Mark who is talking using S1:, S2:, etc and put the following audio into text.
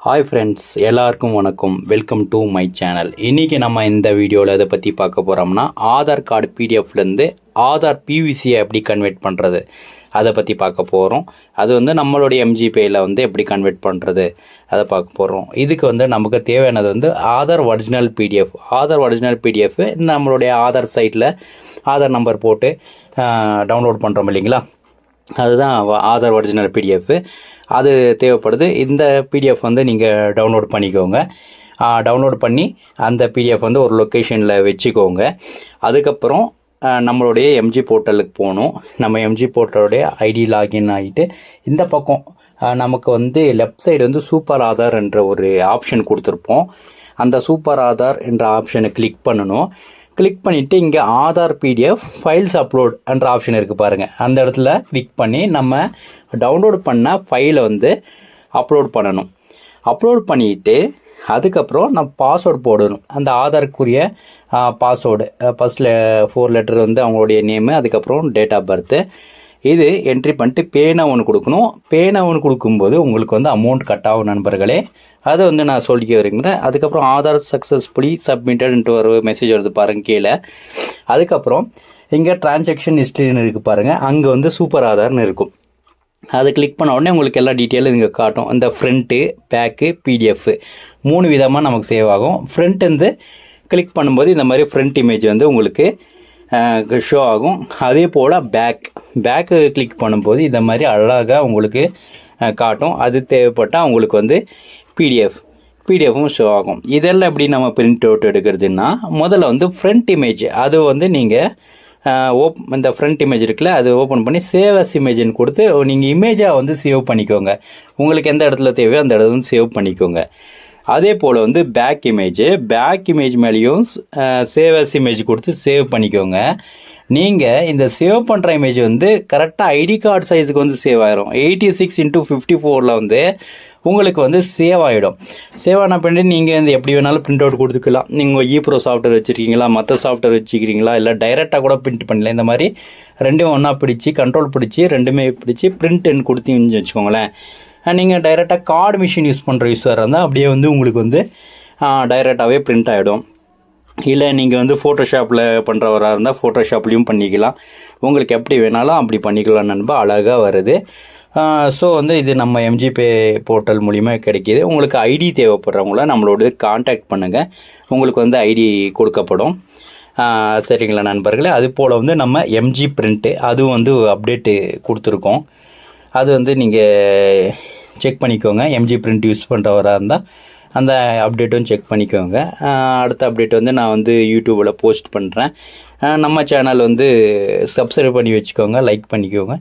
S1: Hi friends, எல்லாருக்கும் வணக்கம். Welcome to my channel. இன்றைக்கி நம்ம இந்த வீடியோவில் எதை பற்றி பார்க்க போகிறோம்னா, ஆதார் கார்டு பிடிஎஃப்லேருந்து ஆதார் பிவிசியை எப்படி கன்வெர்ட் பண்ணுறது அதை பற்றி பார்க்க போகிறோம். அது வந்து நம்மளுடைய எம்ஜிபேயில் வந்து எப்படி கன்வெர்ட் பண்ணுறது அதை பார்க்க போகிறோம். இதுக்கு வந்து நமக்கு தேவையானது வந்து Aadhaar original PDF. Aadhaar original PDF நம்மளுடைய ஆதார் சைட்டில் ஆதார் நம்பர் போட்டு டவுன்லோட் பண்ணுறோம் இல்லைங்களா, அதுதான் ஆதார் ஒரிஜினல் பிடிஎஃப். அது தேவைப்படுது. இந்த பிடிஎஃப் வந்து நீங்கள் டவுன்லோட் பண்ணிக்கோங்க. டவுன்லோட் பண்ணி அந்த பிடிஎஃப் வந்து ஒரு லொக்கேஷனில் வச்சுக்கோங்க. அதுக்கப்புறம் நம்மளுடைய எம்ஜி போர்ட்டலுக்கு போகணும். நம்ம எம்ஜி போர்ட்டலுடைய ஐடி லாகின் ஆகிட்டு இந்த பக்கம் நமக்கு வந்து லெஃப்ட் சைடு வந்து சூப்பர் ஆதார் என்ற ஒரு ஆப்ஷன் கொடுத்துருப்போம். அந்த சூப்பர் ஆதார் என்ற ஆப்ஷனை கிளிக் பண்ணணும். கிளிக் பண்ணிவிட்டு இங்கே ஆதார் பிடிஎஃப் ஃபைல்ஸ் அப்லோட் என்ற ஆப்ஷன் இருக்குது பாருங்கள். அந்த இடத்துல கிளிக் பண்ணி நம்ம டவுன்லோட் பண்ண ஃபைலை வந்து அப்லோட் பண்ணணும். அப்லோட் பண்ணிவிட்டு அதுக்கப்புறம் நம்ம பாஸ்வேர்டு போடணும். அந்த ஆதாருக்குரிய பாஸ்வேர்டு ஃபஸ்ட்டில் 4 லெட்டர் வந்து அவங்களுடைய நேமு, அதுக்கப்புறம் டேட் ஆஃப் பர்த்து. இது என்ட்ரி பண்ணிட்டு பேனா ஒன்று கொடுக்கணும். பேனா ஒன்று கொடுக்கும்போது உங்களுக்கு வந்து அமௌண்ட் கட் ஆகும் நண்பர்களே. அதை வந்து நான் சொல்லிக்க வரீங்களேன். அதுக்கப்புறம் ஆதார் சக்ஸஸ்ஃபுல்லி சப்மிட்டட்ன்ட்டு ஒரு மெசேஜ் வருது பாருங்கள் கீழே. அதுக்கப்புறம் இங்கே டிரான்சாக்ஷன் ஹிஸ்ட்ரின்னு இருக்குது பாருங்கள். அங்கே வந்து சூப்பர் ஆதார்னு இருக்கும். அதை கிளிக் பண்ண உடனே உங்களுக்கு எல்லா டீட்டெயிலும் இங்கே காட்டும். இந்த ஃப்ரண்ட்டு, பேக்கு, பிடிஎஃப் 3 விதமாக நமக்கு சேவ் ஆகும். ஃப்ரண்ட் வந்து கிளிக் பண்ணும்போது இந்த மாதிரி ஃப்ரண்ட் இமேஜ் வந்து உங்களுக்கு ஷோ ஆகும். அதே போல் பேக்கு கிளிக் பண்ணும்போது இந்த மாதிரி அழகாக உங்களுக்கு காட்டும். அது தேவைப்பட்டால் உங்களுக்கு வந்து பிடிஎஃப்பும் ஷோ ஆகும். இதெல்லாம் எப்படி நம்ம பிரிண்ட் அவுட் எடுக்கிறதுனா, முதல்ல வந்து ஃப்ரண்ட் இமேஜ் அது வந்து நீங்கள் இந்த ஃப்ரண்ட் இமேஜ் இருக்குல்ல, அது ஓப்பன் பண்ணி சேவ் அஸ் இமேஜ்னு கொடுத்து நீங்கள் இமேஜாக வந்து சேவ் பண்ணிக்கோங்க. உங்களுக்கு எந்த இடத்துல தேவையோ அந்த இடத்துல வந்து சேவ் பண்ணிக்கோங்க. அதே போல் வந்து பேக் இமேஜ் மேலேயும் சேவ் அஸ் இமேஜ் கொடுத்து சேவ் பண்ணிக்கோங்க. நீங்கள் இந்த சேவ் பண்ணுற இமேஜ் வந்து கரெக்டாக ஐடி கார்டு சைஸுக்கு வந்து சேவ் ஆகிரும். 86x54 வந்து உங்களுக்கு வந்து சேவ் ஆகிடும். சேவ் ஆன பின்னாடி நீங்கள் இந்த எப்படி வேணாலும் பிரிண்ட் அவுட் கொடுத்துக்கலாம். நீங்கள் ஈப்ரோ சாஃப்ட்வேர் வச்சுருக்கீங்களா, மற்ற சாஃப்ட்வேர் வச்சுக்கிறீங்களா, இல்லை டைரெக்டாக கூட பிரிண்ட் பண்ணல. இந்த மாதிரி ரெண்டும் ஒன்றா பிடிச்சி கண்ட்ரோல் பிடிச்சி ரெண்டுமே பிடிச்சி பிரிண்ட்டுன்னு கொடுத்தீங்கன்னு வச்சுக்கோங்களேன். நீங்கள் டைரெக்டாக கார்டு மிஷின் யூஸ் பண்ணுற யூஸாக இருந்தால் அப்படியே வந்து உங்களுக்கு வந்து டைரெக்டாகவே பிரிண்ட் ஆகிடும். இல்லை நீங்கள் வந்து ஃபோட்டோஷாப்பில் பண்ணுறவராக இருந்தால் ஃபோட்டோஷாப்லேயும் பண்ணிக்கலாம். உங்களுக்கு எப்படி வேணாலும் அப்படி பண்ணிக்கலாம் நண்பா. அழகாக வருது. ஸோ வந்து இது நம்ம எம்ஜிபே போர்ட்டல் மூலிமா கிடைக்கிது. உங்களுக்கு ஐடி தேவைப்படுறவங்கள நம்மளோட கான்டாக்ட் பண்ணுங்கள். உங்களுக்கு வந்து ஐடி கொடுக்கப்படும். சரிங்களா நண்பர்களே. அது போல் வந்து நம்ம எம்ஜி பிரிண்ட்டு அதுவும் வந்து அப்டேட்டு கொடுத்துருக்கோம். அது வந்து நீங்கள் செக் பண்ணிக்கோங்க. எம்ஜி பிரிண்ட் யூஸ் பண்ணுறவராக இருந்தால் அந்த அப்டேட்டும் செக் பண்ணிக்கோங்க. அடுத்த அப்டேட் வந்து நான் வந்து யூடியூப்பில் போஸ்ட் பண்ணுறேன். நம்ம சேனல் வந்து சப்ஸ்கிரைப் பண்ணி வச்சுக்கோங்க, லைக் பண்ணிக்கோங்க.